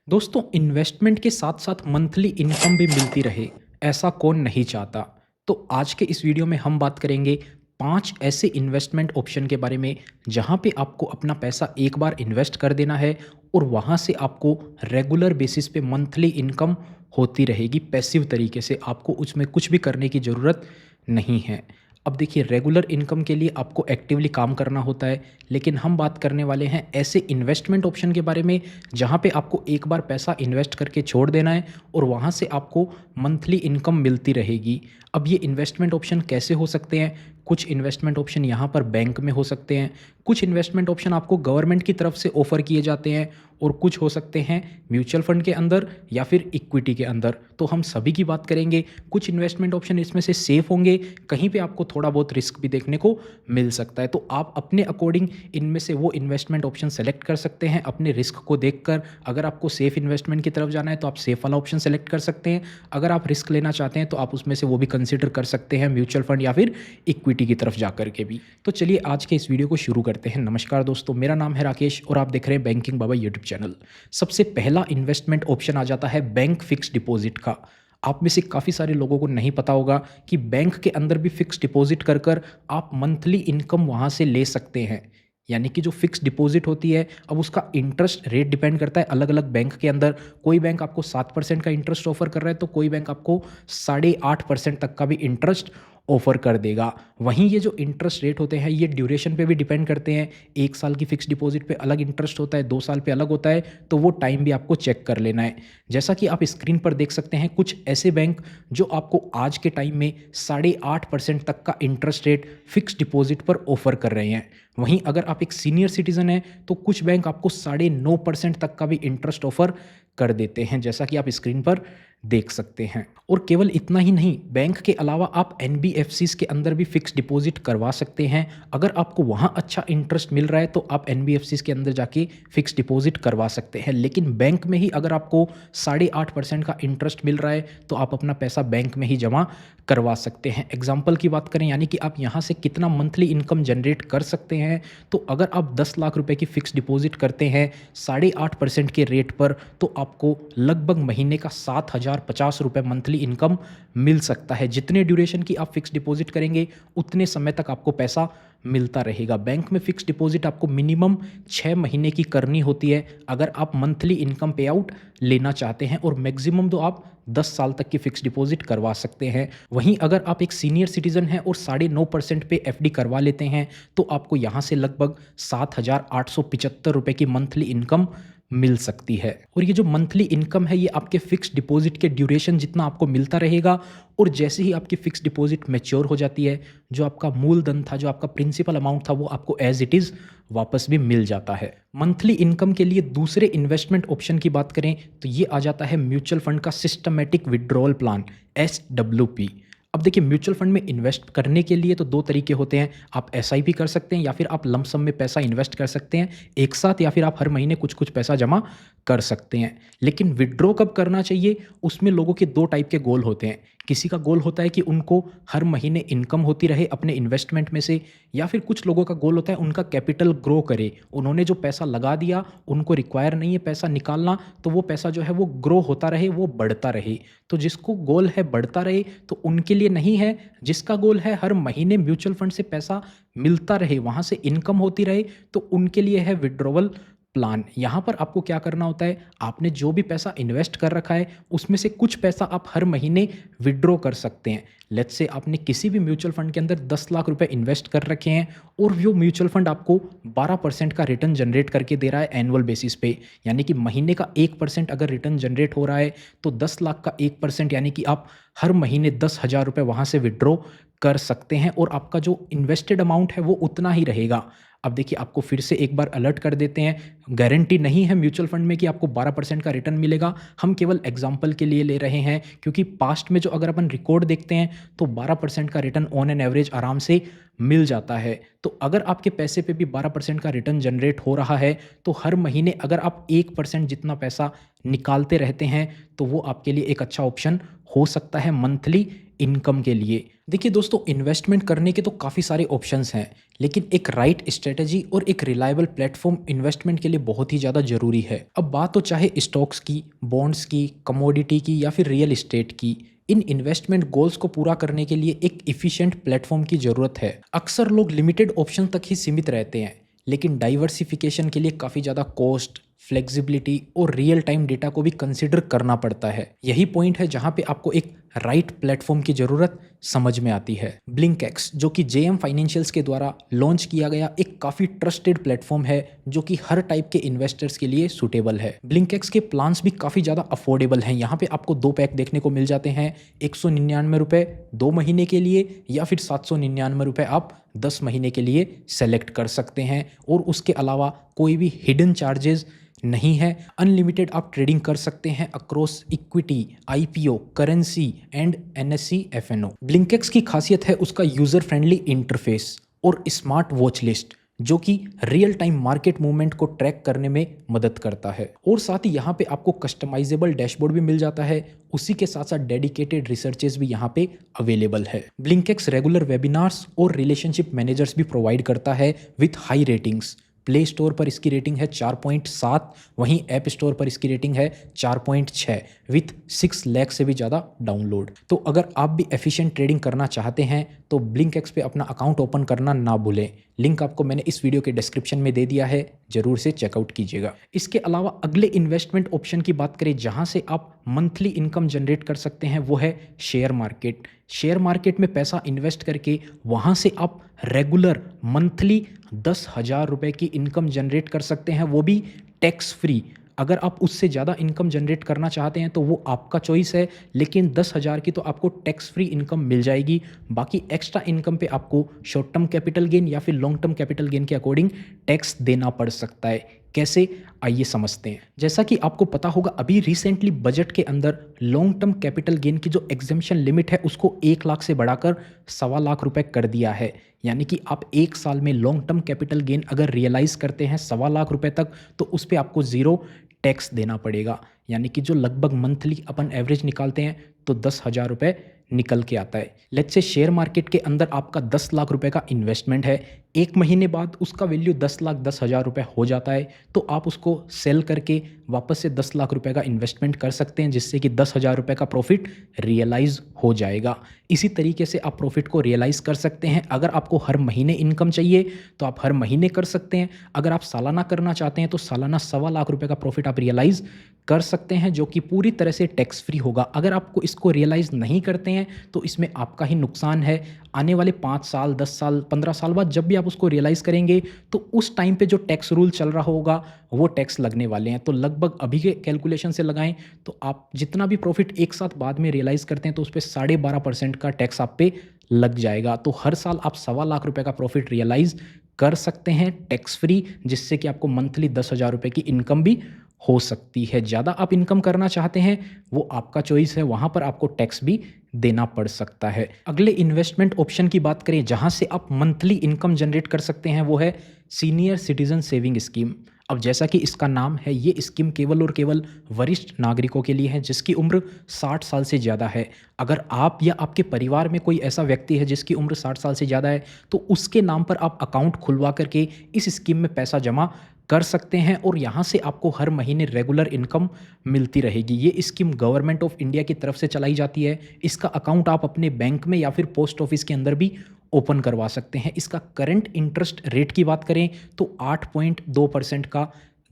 दोस्तों, इन्वेस्टमेंट के साथ साथ मंथली इनकम भी मिलती रहे, ऐसा कौन नहीं चाहता। तो आज के इस वीडियो में हम बात करेंगे 5 ऐसे इन्वेस्टमेंट ऑप्शन के बारे में जहां पे आपको अपना पैसा एक बार इन्वेस्ट कर देना है और वहां से आपको रेगुलर बेसिस पे मंथली इनकम होती रहेगी। पैसिव तरीके से आपको उसमें कुछ भी करने की ज़रूरत नहीं है। अब देखिए, रेगुलर इनकम के लिए आपको एक्टिवली काम करना होता है, लेकिन हम बात करने वाले हैं ऐसे इन्वेस्टमेंट ऑप्शन के बारे में जहाँ पे आपको एक बार पैसा इन्वेस्ट करके छोड़ देना है और वहाँ से आपको मंथली इनकम मिलती रहेगी। अब ये इन्वेस्टमेंट ऑप्शन कैसे हो सकते हैं? कुछ इन्वेस्टमेंट ऑप्शन यहाँ पर बैंक में हो सकते हैं, कुछ इन्वेस्टमेंट ऑप्शन आपको गवर्नमेंट की तरफ से ऑफ़र किए जाते हैं और कुछ हो सकते हैं म्यूचुअल फंड के अंदर या फिर इक्विटी के अंदर। तो हम सभी की बात करेंगे। कुछ इन्वेस्टमेंट ऑप्शन इसमें से सेफ़ होंगे, कहीं पे आपको थोड़ा बहुत रिस्क भी देखने को मिल सकता है। तो आप अपने अकॉर्डिंग इनमें से वो इन्वेस्टमेंट ऑप्शन सेलेक्ट कर सकते हैं अपने रिस्क को देखकर। अगर आपको सेफ़ इन्वेस्टमेंट की तरफ जाना है तो आप सेफ़ वाला ऑप्शन सेलेक्ट कर सकते हैं। अगर आप रिस्क लेना चाहते हैं तो आप उसमें से वो भी कंसिडर कर सकते हैं, म्यूचुअल फंड या फिर इक्विटी की तरफ जा कर के भी। तो चलिए आज के इस वीडियो को शुरू करते हैं। नमस्कार दोस्तों, मेरा नाम है राकेश और आप देख रहे हैं बैंकिंग बाबा यूट्यूब चैनल। सबसे पहला इन्वेस्टमेंट ऑप्शन आ जाता है बैंक फिक्स डिपॉजिट का। आप में से काफ़ी सारे लोगों को नहीं पता होगा कि बैंक के अंदर भी फिक्स डिपॉजिट कर कर आप मंथली इनकम वहाँ से ले सकते हैं। यानी कि जो फिक्स डिपॉजिट होती है, अब उसका इंटरेस्ट रेट डिपेंड करता है अलग अलग बैंक के अंदर। कोई बैंक आपको 7% का इंटरेस्ट ऑफर कर रहा है तो कोई बैंक आपको 8.5% तक का भी इंटरेस्ट ऑफर कर देगा। वहीं ये जो इंटरेस्ट रेट होते हैं ये ड्यूरेशन पे भी डिपेंड करते हैं। 1 साल की फिक्स डिपॉजिट पे अलग इंटरेस्ट होता है, 2 साल पे अलग होता है, तो वो टाइम भी आपको चेक कर लेना है। जैसा कि आप स्क्रीन पर देख सकते हैं, कुछ ऐसे बैंक जो आपको आज के टाइम में 8.5% तक का इंटरेस्ट रेट फिक्स डिपॉजिट पर ऑफर कर रहे हैं। वहीं अगर आप एक सीनियर सिटीजन हैं तो कुछ बैंक आपको 9.5% तक का भी इंटरेस्ट ऑफर कर देते हैं, जैसा कि आप स्क्रीन पर देख सकते हैं। और केवल इतना ही नहीं, बैंक के अलावा आप एनबीएफसीज के अंदर भी फिक्स डिपॉजिट करवा सकते हैं। अगर आपको वहाँ अच्छा इंटरेस्ट मिल रहा है तो आप एनबीएफसीज के अंदर जाके फिक्स डिपॉजिट करवा सकते हैं। लेकिन बैंक में ही अगर आपको 8.5% का इंटरेस्ट मिल रहा है तो आप अपना पैसा बैंक में ही जमा करवा सकते हैं। एग्जाम्पल की बात करें, यानी कि आप यहाँ से कितना मंथली इनकम जनरेट कर सकते हैं, तो अगर आप 10 लाख रुपए की फिक्स डिपॉजिट करते हैं 8.5% के रेट पर, तो आपको लगभग महीने का 7,050 रुपये मंथली इनकम मिल सकता है। जितने ड्यूरेशन की आप फिक्स डिपॉजिट करेंगे उतने समय तक आपको पैसा मिलता रहेगा। बैंक में फिक्स डिपॉजिट आपको मिनिमम 6 महीने की करनी होती है अगर आप मंथली इनकम पे आउट लेना चाहते हैं, और मैक्सिमम तो आप 10 साल तक की फिक्स डिपॉजिट करवा सकते हैं। वहीं अगर आप एक सीनियर सिटीजन हैं और 9.5% पे एफडी करवा लेते हैं तो आपको यहाँ से लगभग 7,875 रुपये की मंथली इनकम मिल सकती है। और ये जो मंथली इनकम है ये आपके फिक्स डिपॉजिट के ड्यूरेशन जितना आपको मिलता रहेगा, और जैसे ही आपकी फिक्स डिपॉजिट मैच्योर हो जाती है, जो आपका मूलधन था, जो आपका प्रिंसिपल अमाउंट था, वो आपको एज इट इज़ वापस भी मिल जाता है। मंथली इनकम के लिए दूसरे इन्वेस्टमेंट ऑप्शन की बात करें तो ये आ जाता है म्यूचुअल फंड का सिस्टमेटिक विड्रॉल प्लान, SWP। अब देखिए, म्यूचुअल फंड में इन्वेस्ट करने के लिए तो 2 तरीके होते हैं। आप एसआईपी कर सकते हैं या फिर आप लमसम में पैसा इन्वेस्ट कर सकते हैं एक साथ, या फिर आप हर महीने कुछ कुछ पैसा जमा कर सकते हैं। लेकिन विड्रॉ कब करना चाहिए, उसमें लोगों के 2 टाइप के गोल होते हैं। किसी का गोल होता है कि उनको हर महीने इनकम होती रहे अपने इन्वेस्टमेंट में से, या फिर कुछ लोगों का गोल होता है उनका कैपिटल ग्रो करे। उन्होंने जो पैसा लगा दिया उनको रिक्वायर नहीं है पैसा निकालना, तो वो पैसा जो है वो ग्रो होता रहे, वो बढ़ता रहे। तो जिसको गोल है बढ़ता रहे तो उनके लिए नहीं है। जिसका गोल है हर महीने म्यूचुअल फंड से पैसा मिलता रहे, वहाँ से इनकम होती रहे, तो उनके लिए है विड्रॉवल प्लान। यहाँ पर आपको क्या करना होता है, आपने जो भी पैसा इन्वेस्ट कर रखा है उसमें से कुछ पैसा आप हर महीने विड्रॉ कर सकते हैं। लेट्स से आपने किसी भी म्यूचुअल फंड के अंदर 10 लाख रुपए इन्वेस्ट कर रखे हैं और वो म्यूचुअल फंड आपको 12% का रिटर्न जनरेट करके दे रहा है एनुअल बेसिस पे, यानी कि महीने का 1% अगर रिटर्न जनरेट हो रहा है तो 10 लाख का 1%, यानी कि आप हर महीने 10,000 रुपये वहाँ से विड्रॉ कर सकते हैं और आपका जो इन्वेस्टेड अमाउंट है वो उतना ही रहेगा। अब देखिए, आपको फिर से एक बार अलर्ट कर देते हैं, गारंटी नहीं है म्यूचुअल फंड में कि आपको 12% का रिटर्न मिलेगा। हम केवल एग्जांपल के लिए ले रहे हैं, क्योंकि पास्ट में जो अगर अपन रिकॉर्ड देखते हैं तो 12% का रिटर्न ऑन एन एवरेज आराम से मिल जाता है। तो अगर आपके पैसे पे भी 12% का रिटर्न जनरेट हो रहा है तो हर महीने अगर आप 1% जितना पैसा निकालते रहते हैं तो वो आपके लिए एक अच्छा ऑप्शन हो सकता है मंथली इनकम के लिए। देखिए दोस्तों, इन्वेस्टमेंट करने के तो काफ़ी सारे ऑप्शंस हैं, लेकिन एक राइट स्ट्रेटजी और एक रिलायबल प्लेटफॉर्म इन्वेस्टमेंट के लिए बहुत ही ज़्यादा ज़रूरी है। अब बात हो चाहे स्टॉक्स की, बॉन्ड्स की, कमोडिटी की या फिर रियल एस्टेट की, इन इन्वेस्टमेंट गोल्स को पूरा करने के लिए एक इफ़िशिएंट प्लेटफॉर्म की ज़रूरत है। अक्सर लोग लिमिटेड ऑप्शन तक ही सीमित रहते हैं, लेकिन डाइवर्सिफिकेशन के लिए काफ़ी ज़्यादा कॉस्ट, फ्लेक्सिबिलिटी और रियल टाइम डेटा को भी कंसिडर करना पड़ता है। यही पॉइंट है जहां पे आपको एक राइट प्लेटफॉर्म की ज़रूरत समझ में आती है। ब्लिंकएक्स, जो कि जेएम फाइनेंशियल्स के द्वारा लॉन्च किया गया एक काफ़ी ट्रस्टेड प्लेटफॉर्म है, जो कि हर टाइप के इन्वेस्टर्स के लिए सूटेबल है। ब्लिंकएक्स के प्लान्स भी काफ़ी ज़्यादा अफोर्डेबल हैं। यहाँ पे आपको 2 पैक देखने को मिल जाते हैं, 199 रुपये 2 महीने के लिए या फिर 799 रुपये आप 10 महीने के लिए सेलेक्ट कर सकते हैं। और उसके अलावा कोई भी हिडन चार्जेस नहीं है। अनलिमिटेड आप ट्रेडिंग कर सकते हैं across equity, IPO, currency and NSC FNO. BlinkX की खासियत है उसका यूजर फ्रेंडली इंटरफेस और स्मार्ट वॉच लिस्ट, जो कि रियल टाइम मार्केट मूवमेंट को ट्रैक करने में मदद करता है। और साथ ही यहाँ पे आपको कस्टमाइजेबल डैशबोर्ड भी मिल जाता है। उसी के साथ साथ डेडिकेटेड रिसर्चेस भी यहाँ पे अवेलेबल है। ब्लिंकएक्स रेगुलर वेबिनार्स और रिलेशनशिप मैनेजर्स भी प्रोवाइड करता है with high ratings. Play store पर इसकी रेटिंग है 4.7, वहीं ऐप स्टोर पर इसकी रेटिंग है 4.6 विथ 6 लाख से भी ज़्यादा डाउनलोड। तो अगर आप भी एफिशिएंट ट्रेडिंग करना चाहते हैं तो ब्लिंकएक्स पे अपना अकाउंट ओपन करना ना भूलें। लिंक आपको मैंने इस वीडियो के डिस्क्रिप्शन में दे दिया है, जरूर से चेकआउट कीजिएगा। इसके अलावा अगले इन्वेस्टमेंट ऑप्शन की बात करें जहां से आप मंथली इनकम जनरेट कर सकते हैं, वो है शेयर मार्केट। शेयर मार्केट में पैसा इन्वेस्ट करके वहां से आप रेगुलर मंथली 10,000 रुपये की इनकम जनरेट कर सकते हैं, वो भी टैक्स फ्री। अगर आप उससे ज़्यादा इनकम जनरेट करना चाहते हैं तो वो आपका चॉइस है, लेकिन 10,000 की तो आपको टैक्स फ्री इनकम मिल जाएगी। बाकी एक्स्ट्रा इनकम पे आपको शॉर्ट टर्म कैपिटल गेन या फिर लॉन्ग टर्म कैपिटल गेन के अकॉर्डिंग टैक्स देना पड़ सकता है। कैसे, आइए समझते हैं। जैसा कि आपको पता होगा, अभी रिसेंटली बजट के अंदर लॉन्ग टर्म कैपिटल गेन की जो एग्जेम्पशन लिमिट है उसको 1 लाख से बढ़ाकर 1.25 लाख रुपए कर दिया है। यानी कि आप 1 साल में लॉन्ग टर्म कैपिटल गेन अगर रियलाइज करते हैं 1.25 लाख रुपए तक, तो उस पर आपको ज़ीरो टैक्स देना पड़ेगा। यानी कि जो लगभग मंथली अपन एवरेज निकालते हैं तो 10,000 रुपये निकल के आता है। लेट्स से शेयर मार्केट के अंदर आपका 10 लाख रुपए का इन्वेस्टमेंट है, 1 महीने बाद उसका वैल्यू 10,10,000 रुपये हो जाता है, तो आप उसको सेल करके वापस से 10 लाख रुपए का इन्वेस्टमेंट कर सकते हैं, जिससे कि 10,000 रुपये का प्रॉफिट रियलाइज हो जाएगा। इसी तरीके से आप प्रॉफिट को रियलाइज कर सकते हैं। अगर आपको हर महीने इनकम चाहिए तो आप हर महीने कर सकते हैं। अगर आप सालाना करना चाहते हैं तो सालाना 1.25 लाख रुपये का प्रॉफिट आप रियलाइज कर सकते हैं, जो कि पूरी तरह से टैक्स फ्री होगा। अगर आपको इसको रियलाइज नहीं करते हैं तो इसमें आपका ही नुकसान है। आने वाले 5 साल, 10 साल, 15 साल बाद जब भी आप उसको रियलाइज करेंगे तो उस टाइम पे जो टैक्स रूल चल रहा होगा वो टैक्स लगने वाले हैं। तो लगभग अभी के कैलकुलेशन से लगाएं तो आप जितना भी प्रॉफिट एक साथ बाद में रियलाइज करते हैं तो उस पर 12.5% का टैक्स आप पे लग जाएगा। तो हर साल आप 1.25 लाख रुपए का प्रॉफिट रियलाइज कर सकते हैं टैक्स फ्री, जिससे कि आपको मंथली 10,000 रुपये की इनकम भी हो सकती है। ज़्यादा आप इनकम करना चाहते हैं वो आपका चॉइस है, वहाँ पर आपको टैक्स भी देना पड़ सकता है। अगले इन्वेस्टमेंट ऑप्शन की बात करें जहाँ से आप मंथली इनकम जनरेट कर सकते हैं, वो है सीनियर सिटीजन सेविंग स्कीम। अब जैसा कि इसका नाम है, ये स्कीम केवल और केवल वरिष्ठ नागरिकों के लिए है जिसकी उम्र 60 साल से ज़्यादा है। अगर आप या आपके परिवार में कोई ऐसा व्यक्ति है जिसकी उम्र 60 साल से ज़्यादा है तो उसके नाम पर आप अकाउंट खुलवा करके इस स्कीम में पैसा जमा कर सकते हैं और यहाँ से आपको हर महीने रेगुलर इनकम मिलती रहेगी। ये स्कीम गवर्नमेंट ऑफ इंडिया की तरफ से चलाई जाती है। इसका अकाउंट आप अपने बैंक में या फिर पोस्ट ऑफिस के अंदर भी ओपन करवा सकते हैं। इसका करंट इंटरेस्ट रेट की बात करें तो 8.2% का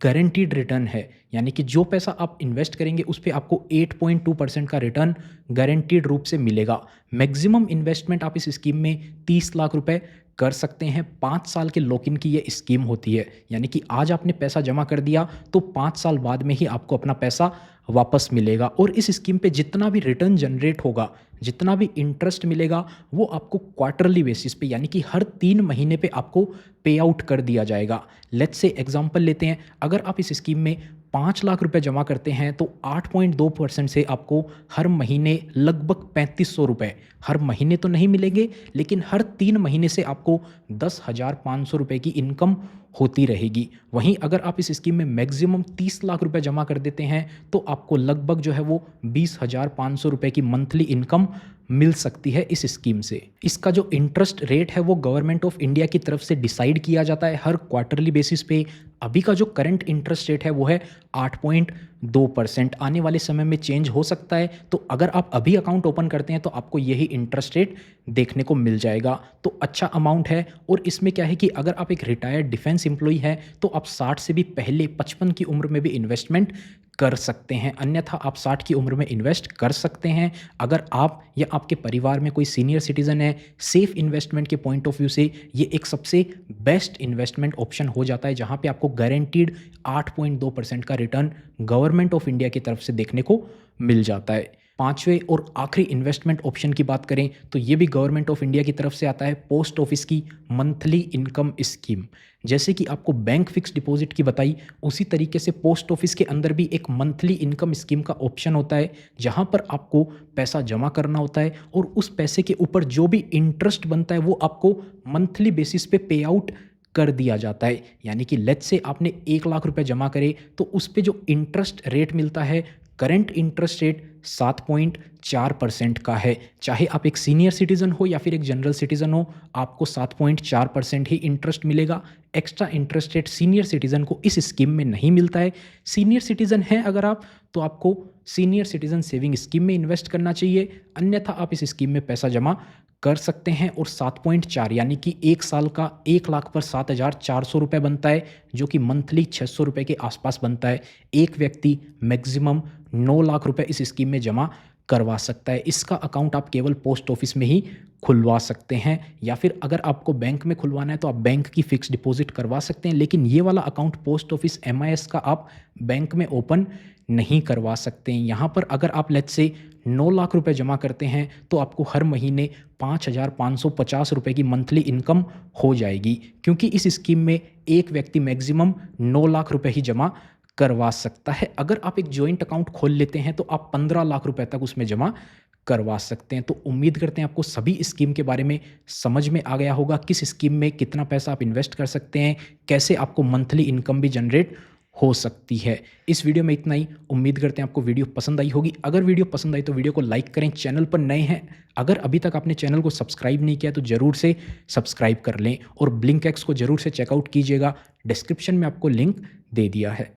गारंटीड रिटर्न है। यानी कि जो पैसा आप इन्वेस्ट करेंगे उस पर आपको 8.2% का रिटर्न गारंटीड रूप से मिलेगा। मैक्सिमम इन्वेस्टमेंट आप इस स्कीम में 30 लाख रुपए कर सकते हैं। 5 साल के लॉक इन की ये स्कीम होती है। यानी कि आज आपने पैसा जमा कर दिया तो 5 साल बाद में ही आपको अपना पैसा वापस मिलेगा। और इस स्कीम पे जितना भी रिटर्न जनरेट होगा, जितना भी इंटरेस्ट मिलेगा, वो आपको क्वार्टरली बेसिस पे यानी कि हर 3 महीने पे आपको पे आउट कर दिया जाएगा। लेट्स से एग्जांपल लेते हैं, अगर आप इस स्कीम में 5 लाख रुपए जमा करते हैं तो 8.2% से आपको हर महीने लगभग 3500 रुपये, हर महीने तो नहीं मिलेंगे लेकिन हर 3 महीने से आपको 10,500 रुपये की इनकम होती रहेगी। वहीं अगर आप इस स्कीम में मैक्सिमम 30 लाख रुपए जमा कर देते हैं तो आपको लगभग जो है वो 20,500 रुपये की मंथली इनकम मिल सकती है इस स्कीम से। इसका जो इंटरेस्ट रेट है वो गवर्नमेंट ऑफ इंडिया की तरफ से डिसाइड किया जाता है हर क्वार्टरली बेसिस पे। अभी का जो करंट इंटरेस्ट रेट है वो है 8.2%। आने वाले समय में चेंज हो सकता है, तो अगर आप अभी अकाउंट ओपन करते हैं तो आपको यही इंटरेस्ट रेट देखने को मिल जाएगा। तो अच्छा अमाउंट है। और इसमें क्या है कि अगर आप एक रिटायर्ड डिफेंस एम्प्लॉई है तो आप 60 से भी पहले 55 की उम्र में भी इन्वेस्टमेंट कर सकते हैं, अन्यथा आप 60 की उम्र में इन्वेस्ट कर सकते हैं। अगर आप या आपके परिवार में कोई सीनियर सिटीज़न है, सेफ इन्वेस्टमेंट के पॉइंट ऑफ व्यू से ये एक सबसे बेस्ट इन्वेस्टमेंट ऑप्शन हो जाता है, जहां पे आपको गारंटीड 8.2% का रिटर्न गवर्नमेंट ऑफ इंडिया की तरफ से देखने को मिल जाता है। पांचवें और आखिरी इन्वेस्टमेंट ऑप्शन की बात करें तो ये भी गवर्नमेंट ऑफ इंडिया की तरफ से आता है, पोस्ट ऑफिस की मंथली इनकम स्कीम। जैसे कि आपको बैंक फिक्स डिपॉजिट की बताई, उसी तरीके से पोस्ट ऑफिस के अंदर भी एक मंथली इनकम स्कीम का ऑप्शन होता है, जहां पर आपको पैसा जमा करना होता है और उस पैसे के ऊपर जो भी इंटरेस्ट बनता है वो आपको मंथली बेसिस पे पे आउट कर दिया जाता है। यानी कि लेट्स से आपने 1 लाख रुपए जमा करे तो उस पे जो इंटरेस्ट रेट मिलता है, करंट इंटरेस्ट रेट 7.4% का है। चाहे आप एक सीनियर सिटीजन हो या फिर एक जनरल सिटीजन हो, आपको 7.4% ही इंटरेस्ट मिलेगा। Extra interest rate senior citizen को इस स्कीम में नहीं मिलता है। सीनियर सिटीजन है अगर आप, तो आपको सीनियर सिटीजन सेविंग स्कीम में इन्वेस्ट करना चाहिए, अन्यथा आप इस स्कीम में पैसा जमा कर सकते हैं। और 7.4 यानी कि 1 साल का 1 लाख पर 7,400 रुपये बनता है, जो कि मंथली 600 रुपये के आसपास बनता है। एक व्यक्ति मैक्सिमम 9 लाख रुपए इस स्कीम में जमा करवा सकता है। इसका अकाउंट आप केवल पोस्ट ऑफिस में ही खुलवा सकते हैं, या फिर अगर आपको बैंक में खुलवाना है तो आप बैंक की फिक्स डिपॉजिट करवा सकते हैं, लेकिन ये वाला अकाउंट पोस्ट ऑफिस MIS का आप बैंक में ओपन नहीं करवा सकते हैं। यहाँ पर अगर आप लेट्स से 9 लाख रुपए जमा करते हैं तो आपको हर महीने 5,550 रुपये की मंथली इनकम हो जाएगी, क्योंकि इस स्कीम में एक व्यक्ति मैक्सिमम 9 लाख रुपए ही जमा करवा सकता है। अगर आप एक जॉइंट अकाउंट खोल लेते हैं तो आप 15 लाख रुपए तक उसमें जमा करवा सकते हैं। तो उम्मीद करते हैं आपको सभी स्कीम के बारे में समझ में आ गया होगा, किस स्कीम में कितना पैसा आप इन्वेस्ट कर सकते हैं, कैसे आपको मंथली इनकम भी जनरेट हो सकती है। इस वीडियो में इतना ही। उम्मीद करते हैं आपको वीडियो पसंद आई होगी। अगर वीडियो पसंद आई तो वीडियो को लाइक करें। चैनल पर नए हैं, अगर अभी तक आपने चैनल को सब्सक्राइब नहीं किया तो ज़रूर से सब्सक्राइब कर लें और ब्लिंक एक्स को ज़रूर से चेकआउट कीजिएगा। डिस्क्रिप्शन में आपको लिंक दे दिया है।